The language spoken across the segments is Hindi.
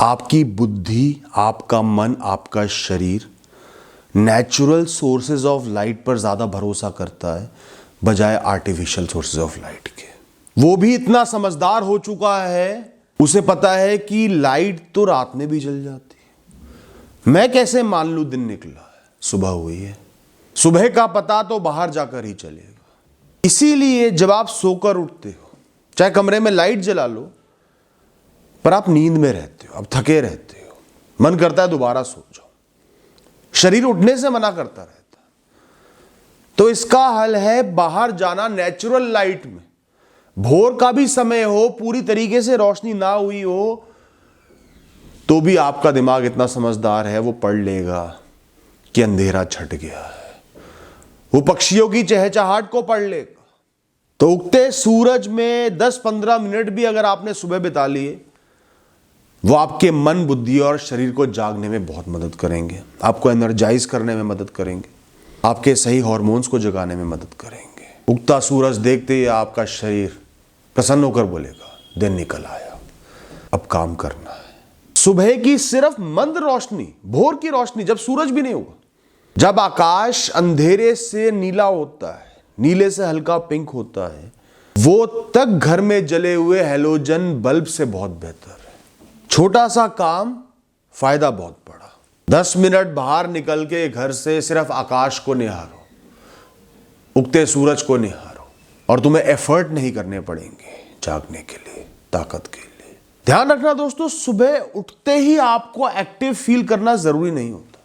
आपकी बुद्धि, आपका मन, आपका शरीर नेचुरल सोर्सेज ऑफ लाइट पर ज़्यादा भरोसा करता है बजाय आर्टिफिशियल सोर्सेज ऑफ लाइट के। वो भी इतना समझदार हो चुका है, उसे पता है कि लाइट तो रात में भी जल जाती है। मैं कैसे मान लूं दिन निकला है, सुबह हुई है, सुबह का पता तो बाहर जाकर ही चलेगा। इसीलिए जब आप सोकर उठते हो, चाहे कमरे में लाइट जला लो, पर आप नींद में रहते हो, आप थके रहते हो, मन करता है दोबारा सो जाओ, शरीर उठने से मना करता रहता है। तो इसका हल है बाहर जाना नेचुरल लाइट में। भोर का भी समय हो, पूरी तरीके से रोशनी ना हुई हो, तो भी आपका दिमाग इतना समझदार है, वो पढ़ लेगा कि अंधेरा छट गया है। वो पक्षियों की चहचहाहट को पढ़ लेगा। तो उगते सूरज में 10-15 मिनट भी अगर आपने सुबह बिता लिए, वो आपके मन, बुद्धि और शरीर को जागने में बहुत मदद करेंगे, आपको एनर्जाइज करने में मदद करेंगे, आपके सही हार्मोन्स को जगाने में मदद करेंगे। उगता सूरज देखते ही आपका शरीर प्रसन्न होकर बोलेगा, दिन निकल आया, अब काम करना है। सुबह की सिर्फ मंद रोशनी, भोर की रोशनी, जब सूरज भी नहीं होगा, जब आकाश अंधेरे से नीला होता है, नीले से हल्का पिंक होता है, वो तक घर में जले हुए हैलोजन बल्ब से बहुत बेहतर है। छोटा सा काम, फायदा बहुत बड़ा। 10 मिनट बाहर निकल के घर से सिर्फ आकाश को निहारो, उगते सूरज को निहारो, और तुम्हें एफर्ट नहीं करने पड़ेंगे जागने के लिए, ताकत के लिए। ध्यान रखना दोस्तों, सुबह उठते ही आपको एक्टिव फील करना जरूरी नहीं होता।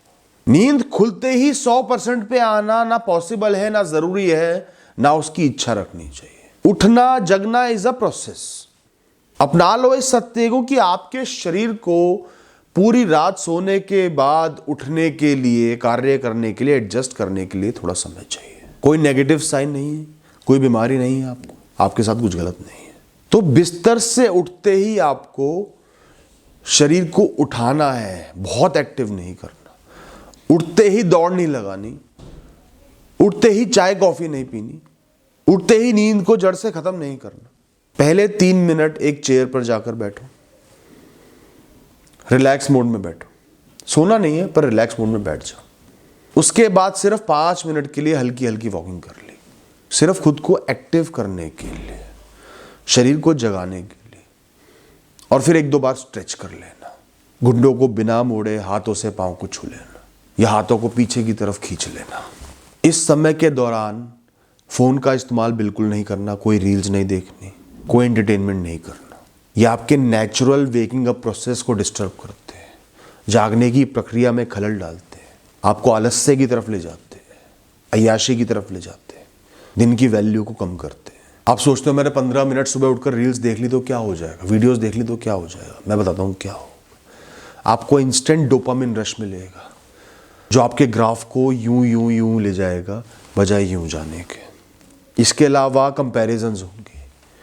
नींद खुलते ही 100% पे आना ना पॉसिबल है, ना जरूरी है, ना उसकी इच्छा रखनी चाहिए। उठना, जगना इज अ प्रोसेस। अपना लो इस सत्य को कि आपके शरीर को पूरी रात सोने के बाद उठने के लिए, कार्य करने के लिए, एडजस्ट करने के लिए थोड़ा समय चाहिए। कोई नेगेटिव साइन नहीं है, कोई बीमारी नहीं है आपको, आपके साथ कुछ गलत नहीं है। तो बिस्तर से उठते ही आपको शरीर को उठाना है, बहुत एक्टिव नहीं करना। उठते ही दौड़ नहीं लगानी, उठते ही चाय कॉफी नहीं पीनी, उठते ही नींद को जड़ से खत्म नहीं करना। पहले 3 मिनट एक चेयर पर जाकर बैठो, रिलैक्स मोड में बैठो। सोना नहीं है, पर रिलैक्स मोड में बैठ जाओ। उसके बाद सिर्फ 5 मिनट के लिए हल्की हल्की वॉकिंग कर ली, सिर्फ खुद को एक्टिव करने के लिए, शरीर को जगाने के लिए। और फिर 1-2 बार स्ट्रेच कर लेना, घुटनों को बिना मोड़े हाथों से पांव को छू लेना, या हाथों को पीछे की तरफ खींच लेना। इस समय के दौरान फोन का इस्तेमाल बिल्कुल नहीं करना, कोई रील्स नहीं देखनी, कोई एंटरटेनमेंट नहीं करना। ये आपके नेचुरल वेकिंग अप प्रोसेस को डिस्टर्ब करते हैं, जागने की प्रक्रिया में खलल डालते हैं, आपको आलस्य की तरफ ले जाते हैं, अय्याशी की तरफ ले जाते हैं, दिन की वैल्यू को कम करते हैं। आप सोचते हो मैंने 15 मिनट सुबह उठकर रील्स देख ली तो क्या हो जाएगा, वीडियोस देख ली तो क्या हो जाएगा। मैं बताता हूँ क्या होगा। आपको इंस्टेंट डोपामिन रश मिलेगा, जो आपके ग्राफ को यूं यूं यूं ले जाएगा बजाय यूं जाने के। इसके अलावा कंपैरिजंस होंगे।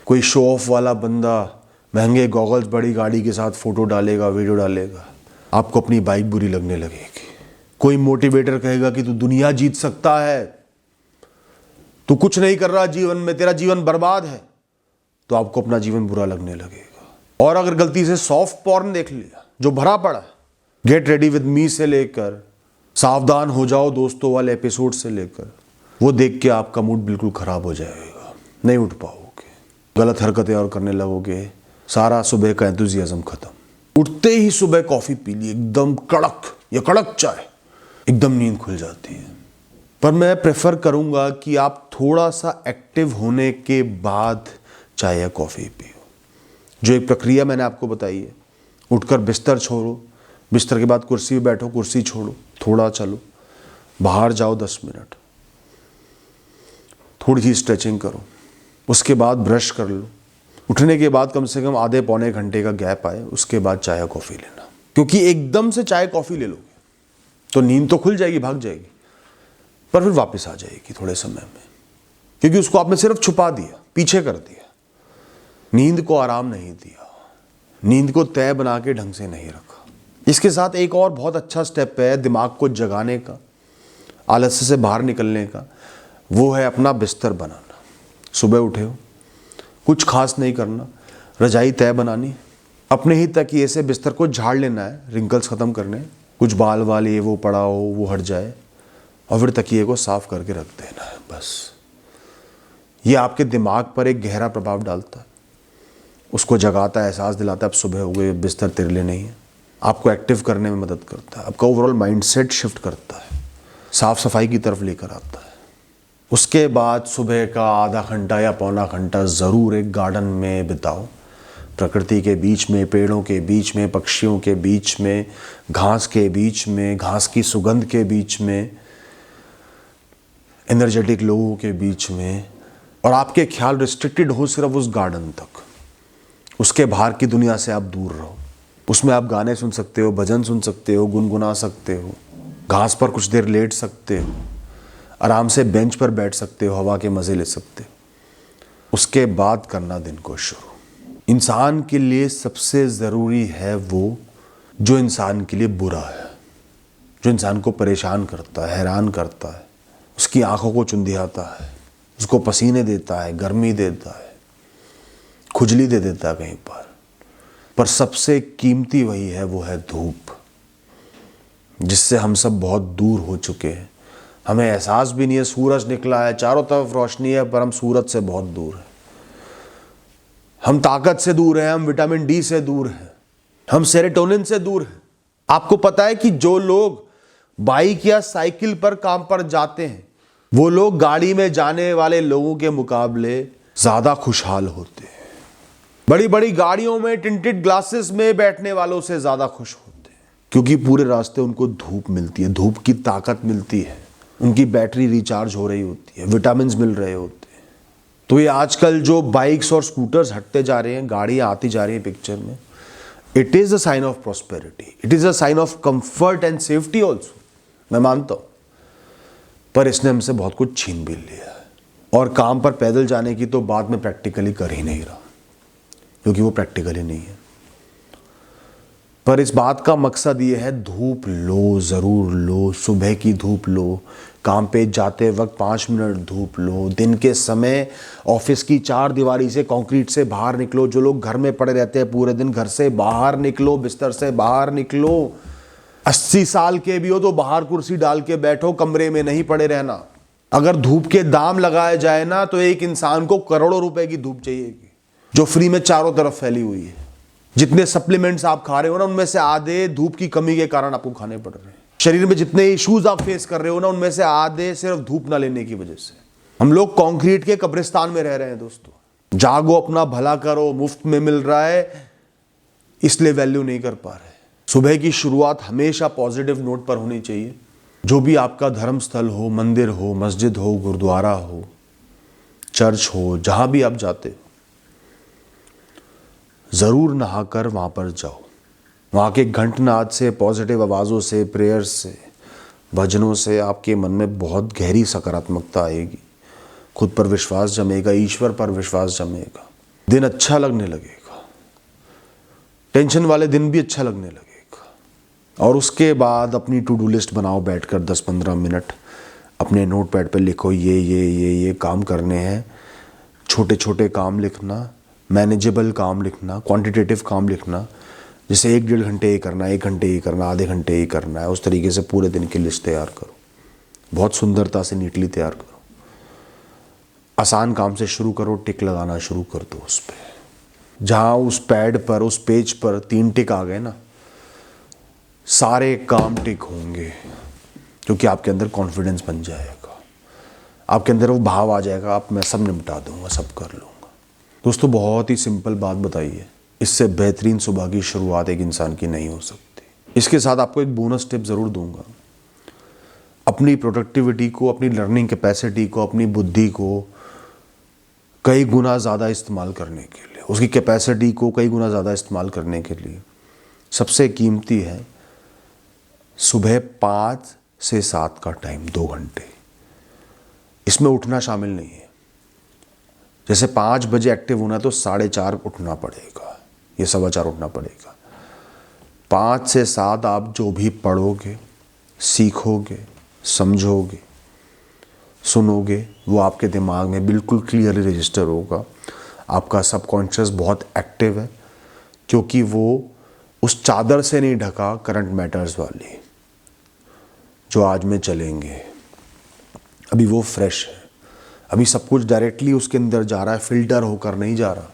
कोई शो ऑफ वाला बंदा महंगे गॉगल्स, बड़ी गाड़ी के साथ फोटो डालेगा, वीडियो डालेगा, आपको अपनी बाइक बुरी लगने लगेगी। कोई मोटिवेटर कहेगा कि तू दुनिया जीत सकता है, तू कुछ नहीं कर रहा जीवन में, तेरा जीवन बर्बाद है, तो आपको अपना जीवन बुरा लगने लगेगा। और अगर गलती से सॉफ्ट पॉर्न देख लिया जो भरा पड़ा है, गेट रेडी विद मी से लेकर सावधान हो जाओ दोस्तों वाले एपिसोड से लेकर, वो देख के आपका मूड बिल्कुल खराब हो जाएगा, नहीं उठ पाओगे, गलत हरकतें और करने लगोगे, सारा सुबह का एंथुजियाज्म खत्म। उठते ही सुबह कॉफी पी ली, एकदम कड़क या कड़क चाय, एकदम नींद खुल जाती है। पर मैं प्रेफर करूंगा कि आप थोड़ा सा एक्टिव होने के बाद चाय या कॉफी पियो। जो एक प्रक्रिया मैंने आपको बताई है, उठकर बिस्तर छोड़ो, बिस्तर के बाद कुर्सी पे बैठो, कुर्सी छोड़ो, थोड़ा चलो, बाहर जाओ 10 मिनट, थोड़ी सी स्ट्रेचिंग करो, उसके बाद ब्रश कर लो। उठने के बाद कम से कम आधे पौने घंटे का गैप आए, उसके बाद चाय या कॉफ़ी लेना। क्योंकि एकदम से चाय कॉफ़ी ले लोगे तो नींद तो खुल जाएगी, भाग जाएगी, पर फिर वापस आ जाएगी थोड़े समय में, क्योंकि उसको आपने सिर्फ छुपा दिया, पीछे कर दिया, नींद को आराम नहीं दिया, नींद को तय बना के ढंग से नहीं रखा। इसके साथ एक और बहुत अच्छा स्टेप है दिमाग को जगाने का, आलस्य से बाहर निकलने का, वो है अपना बिस्तर बनाना। सुबह उठे हो, कुछ खास नहीं करना, रजाई तय बनानी, अपने ही तकिए से बिस्तर को झाड़ लेना है, रिंकल्स ख़त्म करने, कुछ बाल वाल ये वो पड़ा हो वो हट जाए, और फिर तकिए को साफ करके रख देना है बस। ये आपके दिमाग पर एक गहरा प्रभाव डालता है, उसको जगाता है, एहसास दिलाता है अब सुबह हो गई, बिस्तर तेरे लिए नहीं है। आपको एक्टिव करने में मदद करता है, आपका ओवरऑल माइंडसेट शिफ्ट करता है, साफ सफाई की तरफ लेकर आता है। उसके बाद सुबह का आधा घंटा या पौना घंटा ज़रूर एक गार्डन में बिताओ, प्रकृति के बीच में, पेड़ों के बीच में, पक्षियों के बीच में, घास के बीच में, घास की सुगंध के बीच में, एनर्जेटिक लोगों के बीच में, और आपके ख्याल रिस्ट्रिक्टेड हो सिर्फ उस गार्डन तक। उसके बाहर की दुनिया से आप दूर रहो। उसमें आप गाने सुन सकते हो, भजन सुन सकते हो, गुनगुना सकते हो, घास पर कुछ देर लेट सकते हो, आराम से बेंच पर बैठ सकते हो, हवा के मज़े ले सकते हो। उसके बाद करना दिन को शुरू। इंसान के लिए सबसे ज़रूरी है वो जो इंसान के लिए बुरा है, जो इंसान को परेशान करता है, हैरान करता है, उसकी आंखों को चुंधियाता है, उसको पसीने देता है, गर्मी देता है, खुजली दे देता है कहीं पर सबसे कीमती वही है, वो है धूप, जिससे हम सब बहुत दूर हो चुके हैं। हमें एहसास भी नहीं है, सूरज निकला है, चारों तरफ रोशनी है, पर हम सूरज से बहुत दूर हैं। हम ताकत से दूर हैं, हम विटामिन डी से दूर हैं, हम सेरोटोनिन से दूर हैं। आपको पता है कि जो लोग बाइक या साइकिल पर काम पर जाते हैं, वो लोग गाड़ी में जाने वाले लोगों के मुकाबले ज्यादा खुशहाल होते हैं। बड़ी बड़ी गाड़ियों में टिंटेड ग्लासेस में बैठने वालों से ज्यादा खुश होते हैं, क्योंकि पूरे रास्ते उनको धूप मिलती है, धूप की ताकत मिलती है, उनकी बैटरी रिचार्ज हो रही होती है, विटामिन मिल रहे होते हैं। तो ये आजकल जो बाइक्स और स्कूटर्स हटते जा रहे हैं, गाड़ियां आती जा रही हैं पिक्चर में, it is a sign of prosperity, it is a sign of comfort and safety also, मैं मानता हूं। पर इसने हमसे बहुत कुछ छीन भी लिया है, और काम पर पैदल जाने की तो बात मैं प्रैक्टिकली कर ही नहीं रहा, क्योंकि वो प्रैक्टिकली नहीं है। पर इस बात का मकसद ये है, धूप लो, ज़रूर लो, सुबह की धूप लो, काम पे जाते वक्त 5 मिनट धूप लो, दिन के समय ऑफिस की 4 दीवारी से, कंक्रीट से बाहर निकलो। जो लोग घर में पड़े रहते हैं पूरे दिन, घर से बाहर निकलो, बिस्तर से बाहर निकलो। 80 साल के भी हो तो बाहर कुर्सी डाल के बैठो, कमरे में नहीं पड़े रहना। अगर धूप के दाम लगाए जाए ना, तो एक इंसान को करोड़ों रुपए की धूप चाहिएगी, जो फ्री में चारों तरफ फैली हुई है। जितने सप्लीमेंट्स आप खा रहे हो ना, उनमें से आधे धूप की कमी के कारण आपको खाने पड़ रहे हैं। शरीर में जितने इश्यूज आप फेस कर रहे हो ना, उनमें से आधे सिर्फ धूप ना लेने की वजह से। हम लोग कंक्रीट के कब्रिस्तान में रह रहे हैं दोस्तों। जागो, अपना भला करो, मुफ्त में मिल रहा है इसलिए वैल्यू नहीं कर पा रहे। सुबह की शुरुआत हमेशा पॉजिटिव नोट पर होनी चाहिए। जो भी आपका धर्म स्थल हो, मंदिर हो, मस्जिद हो, गुरुद्वारा हो, चर्च हो, जहां भी आप जाते हो, जरूर नहाकर वहां पर जाओ। वहाँ के घंटनाद से, पॉजिटिव आवाज़ों से, प्रेयर्स से, भजनों से आपके मन में बहुत गहरी सकारात्मकता आएगी, खुद पर विश्वास जमेगा, ईश्वर पर विश्वास जमेगा, दिन अच्छा लगने लगेगा, टेंशन वाले दिन भी अच्छा लगने लगेगा। और उसके बाद अपनी टू डू लिस्ट बनाओ, बैठकर 10-15 मिनट अपने नोट पैड पर लिखो, ये काम करने हैं। छोटे छोटे काम लिखना, मैनेजेबल काम लिखना, क्वांटिटेटिव काम लिखना, जैसे 1-1.5 घंटे ये करना, 1 घंटे ये करना, आधे घंटे ये करना है। उस तरीके से पूरे दिन की लिस्ट तैयार करो, बहुत सुंदरता से, नीटली तैयार करो। आसान काम से शुरू करो, टिक लगाना शुरू कर दो उस पर। जहाँ उस पैड पर, उस पेज पर 3 टिक आ गए ना, सारे काम टिक होंगे, क्योंकि आपके अंदर कॉन्फिडेंस बन जाएगा, आपके अंदर वो भाव आ जाएगा, आप मैं सब निपटा दूंगा, सब कर लूँगा। दोस्तों, बहुत ही सिंपल बात बताई है, इससे बेहतरीन सुबह की शुरुआत एक इंसान की नहीं हो सकती। इसके साथ आपको एक बोनस टिप ज़रूर दूंगा। अपनी प्रोडक्टिविटी को, अपनी लर्निंग कैपेसिटी को, अपनी बुद्धि को कई गुना ज़्यादा इस्तेमाल करने के लिए, उसकी कैपेसिटी को कई गुना ज़्यादा इस्तेमाल करने के लिए सबसे कीमती है सुबह 5 से 7 का टाइम, 2 घंटे। इसमें उठना शामिल नहीं है। जैसे 5 बजे एक्टिव होना तो 4:30 उठना पड़ेगा, ये 4:15 उठना पड़ेगा। 5 से 7 आप जो भी पढ़ोगे, सीखोगे, समझोगे, सुनोगे, वो आपके दिमाग में बिल्कुल क्लियरली रजिस्टर होगा। आपका सबकॉन्शियस बहुत एक्टिव है, क्योंकि वो उस चादर से नहीं ढका करंट मैटर्स वाली जो आज में चलेंगे। अभी वो फ्रेश है, अभी सब कुछ डायरेक्टली उसके अंदर जा रहा है, फिल्टर होकर नहीं जा रहा।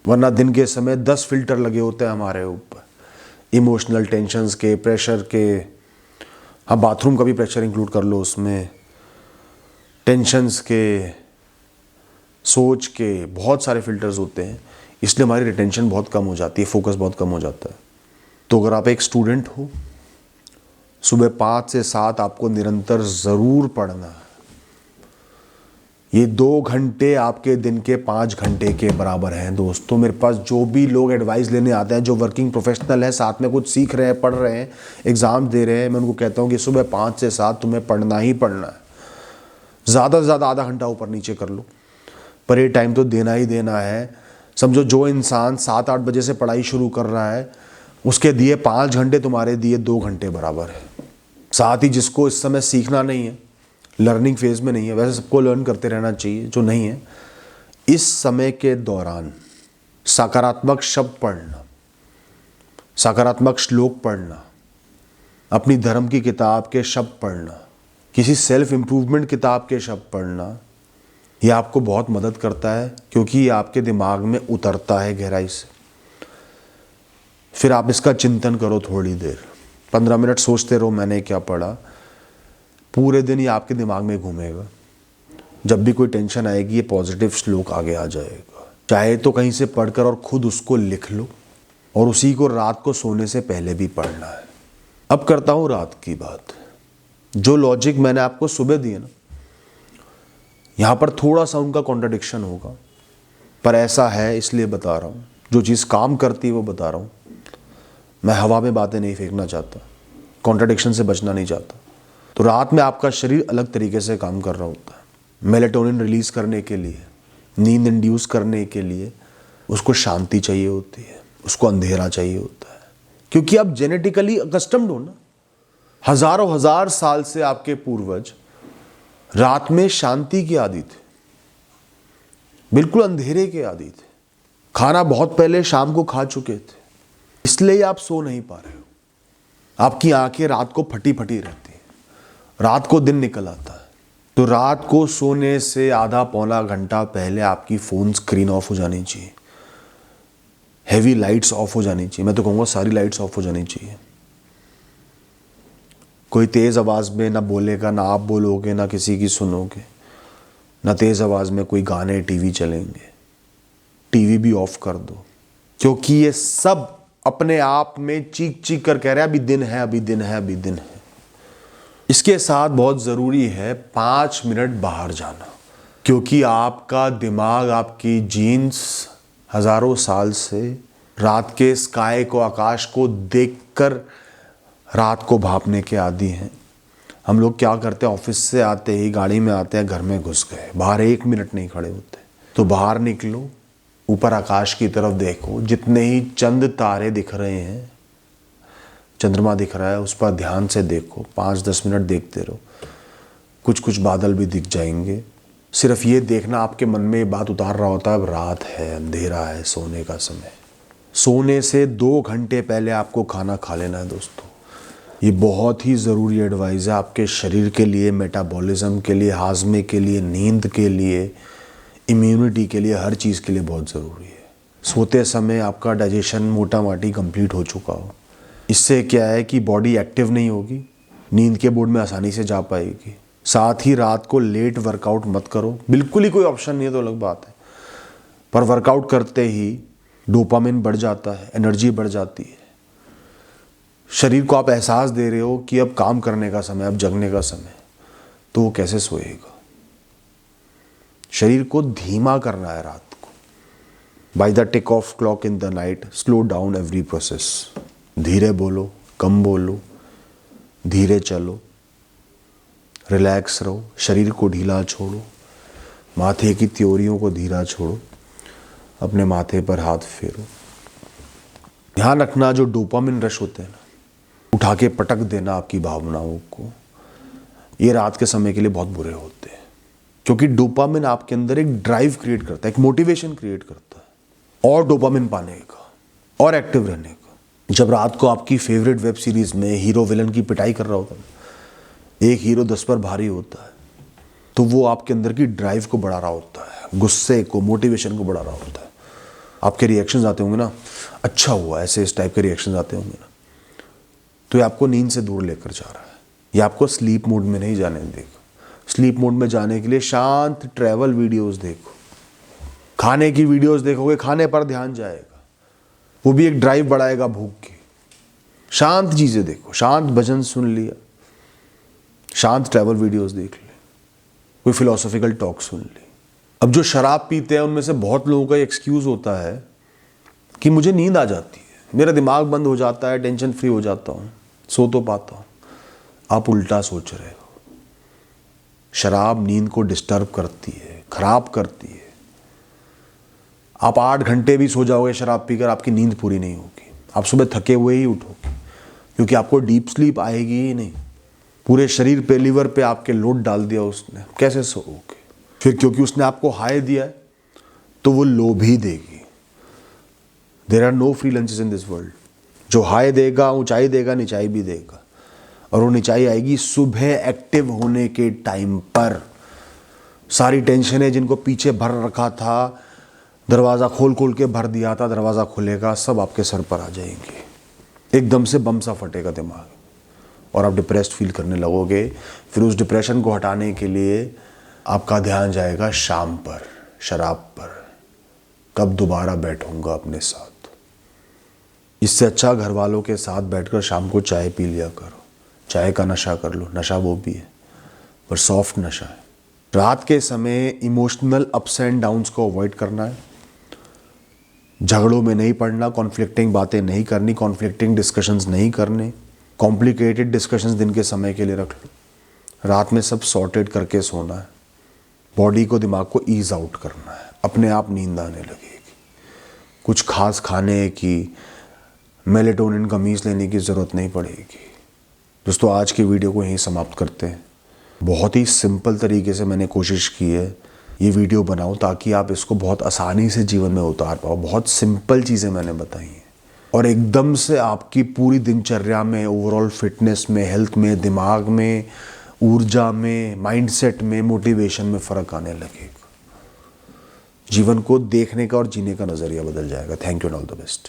वरना दिन के समय 10 फिल्टर लगे होते हैं हमारे ऊपर, इमोशनल टेंशन्स के, प्रेशर के। हाँ, बाथरूम का भी प्रेशर इंक्लूड कर लो उसमें, टेंशन्स के, सोच के, बहुत सारे फिल्टर्स होते हैं। इसलिए हमारी रिटेंशन बहुत कम हो जाती है, फोकस बहुत कम हो जाता है। तो अगर आप एक स्टूडेंट हो, सुबह 5 से 7 आपको निरंतर ज़रूर पढ़ना है। ये 2 घंटे आपके दिन के 5 घंटे के बराबर हैं दोस्तों। मेरे पास जो भी लोग एडवाइस लेने आते हैं, जो वर्किंग प्रोफेशनल है, साथ में कुछ सीख रहे हैं, पढ़ रहे हैं, एग्ज़ाम दे रहे हैं, मैं उनको कहता हूँ कि सुबह 5 से 7 तुम्हें पढ़ना ही पढ़ना है। ज़्यादा से ज़्यादा आधा घंटा ऊपर नीचे कर लो, पर ये टाइम तो देना ही देना है। समझो जो इंसान 7-8 बजे से पढ़ाई शुरू कर रहा है, उसके दिए 5 घंटे तुम्हारे दिए 2 घंटे बराबर है। साथ ही जिसको इस समय सीखना नहीं है, लर्निंग फेज में नहीं है, वैसे सबको लर्न करते रहना चाहिए, जो नहीं है, इस समय के दौरान सकारात्मक शब्द पढ़ना, सकारात्मक श्लोक पढ़ना, अपनी धर्म की किताब के शब्द पढ़ना, किसी सेल्फ इम्प्रूवमेंट किताब के शब्द पढ़ना, यह आपको बहुत मदद करता है, क्योंकि ये आपके दिमाग में उतरता है गहराई से। फिर आप इसका चिंतन करो थोड़ी देर, 15 मिनट सोचते रहो मैंने क्या पढ़ा। पूरे दिन ये आपके दिमाग में घूमेगा। जब भी कोई टेंशन आएगी, ये पॉजिटिव श्लोक आगे आ जाएगा। चाहे तो कहीं से पढ़कर और खुद उसको लिख लो, और उसी को रात को सोने से पहले भी पढ़ना है। अब करता हूँ रात की बात। जो लॉजिक मैंने आपको सुबह दिए ना, यहाँ पर थोड़ा सा उनका कॉन्ट्रडिक्शन होगा, पर ऐसा है इसलिए बता रहा हूँ। जो चीज़ काम करती है वो बता रहा हूँ। मैं हवा में बातें नहीं फेंकना चाहता, कॉन्ट्रडिक्शन से बचना नहीं चाहता। तो रात में आपका शरीर अलग तरीके से काम कर रहा होता है। मेलेटोनिन रिलीज़ करने के लिए, नींद इंड्यूस करने के लिए उसको शांति चाहिए होती है, उसको अंधेरा चाहिए होता है, क्योंकि आप जेनेटिकली अकस्टम्ड हो ना। हज़ारों हज़ार साल से आपके पूर्वज रात में शांति की आदी थे, बिल्कुल अंधेरे के आदी थे। खाना बहुत पहले शाम को खा चुके थे, इसलिए आप सो नहीं पा रहे हो। आपकी आंखें रात को फटी फटी रहती हैं, रात को दिन निकल आता है। तो रात को सोने से आधा पौना घंटा पहले आपकी फ़ोन स्क्रीन ऑफ हो जानी चाहिए, हैवी लाइट्स ऑफ हो जानी चाहिए। मैं तो कहूँगा सारी लाइट्स ऑफ हो जानी चाहिए। कोई तेज़ आवाज़ में ना बोलेगा, ना आप बोलोगे, ना किसी की सुनोगे, ना तेज़ आवाज़ में कोई गाने टीवी चलेंगे। टीवी भी ऑफ कर दो, क्योंकि ये सब अपने आप में चीख चीख कर कह रहे हैं अभी दिन है, अभी दिन है, अभी दिन है। इसके साथ बहुत ज़रूरी है 5 मिनट बाहर जाना, क्योंकि आपका दिमाग, आपकी जीन्स हज़ारों साल से रात के स्काई को, आकाश को देखकर रात को भापने के आदी हैं। हम लोग क्या करते हैं, ऑफिस से आते ही गाड़ी में आते हैं, घर में घुस गए, बाहर 1 मिनट नहीं खड़े होते। तो बाहर निकलो, ऊपर आकाश की तरफ देखो, जितने ही चंद तारे दिख रहे हैं, चंद्रमा दिख रहा है, उस पर ध्यान से देखो। 5-10 मिनट देखते रहो, कुछ कुछ बादल भी दिख जाएंगे। सिर्फ ये देखना आपके मन में ये बात उतार रहा होता है अब रात है, अंधेरा है, सोने का समय। सोने से 2 घंटे पहले आपको खाना खा लेना है दोस्तों। ये बहुत ही ज़रूरी एडवाइस है आपके शरीर के लिए, मेटाबॉलिज्म के लिए, हाजमे के लिए, नींद के लिए, इम्यूनिटी के लिए, हर चीज़ के लिए बहुत ज़रूरी है। सोते समय आपका डाइजेशन मोटा माटी कंप्लीट हो चुका हो। इससे क्या है कि बॉडी एक्टिव नहीं होगी, नींद के बोर्ड में आसानी से जा पाएगी। साथ ही रात को लेट वर्कआउट मत करो, बिल्कुल ही कोई ऑप्शन नहीं है तो अलग बात है, पर वर्कआउट करते ही डोपामिन बढ़ जाता है, एनर्जी बढ़ जाती है। शरीर को आप एहसास दे रहे हो कि अब काम करने का समय, अब जगने का समय, तो वो कैसे सोएगा। शरीर को धीमा करना है रात को। By the tick of clock in the night slow down every process. धीरे बोलो, कम बोलो, धीरे चलो, रिलैक्स रहो, शरीर को ढीला छोड़ो, माथे की त्योरियों को धीरा छोड़ो, अपने माथे पर हाथ फेरो। ध्यान रखना जो डोपामिन रश होते हैं ना, उठा के पटक देना आपकी भावनाओं को, ये रात के समय के लिए बहुत बुरे होते हैं, क्योंकि डोपामिन आपके अंदर एक ड्राइव क्रिएट करता है, एक मोटिवेशन क्रिएट करता है। और डोपामिन पाने का और एक्टिव रहने का। जब रात को आपकी फेवरेट वेब सीरीज में हीरो विलन की पिटाई कर रहा होता है, एक हीरो 10 पर भारी होता है, तो वो आपके अंदर की ड्राइव को बढ़ा रहा होता है, गुस्से को, मोटिवेशन को बढ़ा रहा होता है। आपके रिएक्शंस आते होंगे ना, अच्छा हुआ, ऐसे इस टाइप के रिएक्शंस आते होंगे ना, तो ये आपको नींद से दूर लेकर जा रहा है। ये आपको स्लीप मोड में नहीं जाने देगा। स्लीप मोड में जाने के लिए शांत ट्रैवल वीडियोस देखो, खाने की वीडियोस देखोगे, खाने पर ध्यान जाएगा, वो भी एक ड्राइव बढ़ाएगा भूख की। शांत चीज़ें देखो, शांत भजन सुन लिया, शांत ट्रैवल वीडियोस देख ले, कोई फिलोसॉफिकल टॉक सुन ली। अब जो शराब पीते हैं उनमें से बहुत लोगों का एक्सक्यूज़ होता है कि मुझे नींद आ जाती है, मेरा दिमाग बंद हो जाता है, टेंशन फ्री हो जाता हूँ, सो तो पाता हूँ। आप उल्टा सोच रहे हो। शराब नींद को डिस्टर्ब करती है, खराब करती है। आप 8 घंटे भी सो जाओगे शराब पीकर, आपकी नींद पूरी नहीं होगी। आप सुबह थके हुए ही उठोगे, क्योंकि आपको डीप स्लीप आएगी ही नहीं। पूरे शरीर पे, लिवर पे आपके लोड डाल दिया उसने, कैसे सोओगे? फिर क्योंकि उसने आपको हाई दिया है तो वो लो भी देगी। There are no free lunches in this world. जो हाई देगा, ऊंचाई देगा, निचाई भी देगा। और वो निचाई आएगी सुबह एक्टिव होने के टाइम पर। सारी टेंशनें जिनको पीछे भर रखा था, दरवाज़ा खोल खोल के भर दिया था, दरवाज़ा खुलेगा, सब आपके सर पर आ जाएंगे। एकदम से बम सा फटेगा दिमाग और आप डिप्रेस्ड फील करने लगोगे। फिर उस डिप्रेशन को हटाने के लिए आपका ध्यान जाएगा शाम पर, शराब पर। कब दोबारा बैठूंगा अपने साथ। इससे अच्छा घर वालों के साथ बैठकर शाम को चाय पी लिया करो। चाय का नशा कर लो, नशा वो भी है पर सॉफ्ट नशा है। रात के समय इमोशनल अप्स एंड डाउन्स को अवॉइड करना है। झगड़ों में नहीं पड़ना, कॉन्फ्लिक्टिंग बातें नहीं करनी, कॉन्फ्लिक्टिंग डिस्कशंस नहीं करने। कॉम्प्लिकेटेड डिस्कशंस दिन के समय के लिए रख लो। रात में सब सॉर्टेड करके सोना है। बॉडी को, दिमाग को ईज आउट करना है, अपने आप नींद आने लगेगी। कुछ खास खाने की, मेलेटोनिन का मीस लेने की ज़रूरत नहीं पड़ेगी। दोस्तों, आज की वीडियो को यहीं समाप्त करते हैं। बहुत ही सिंपल तरीके से मैंने कोशिश की है ये वीडियो बनाऊं ताकि आप इसको बहुत आसानी से जीवन में उतार पाओ। बहुत सिंपल चीज़ें मैंने बताई हैं और एकदम से आपकी पूरी दिनचर्या में, ओवरऑल फिटनेस में, हेल्थ में, दिमाग में, ऊर्जा में, माइंडसेट में, मोटिवेशन में फ़र्क आने लगेगा। जीवन को देखने का और जीने का नज़रिया बदल जाएगा। Thank you and all the best.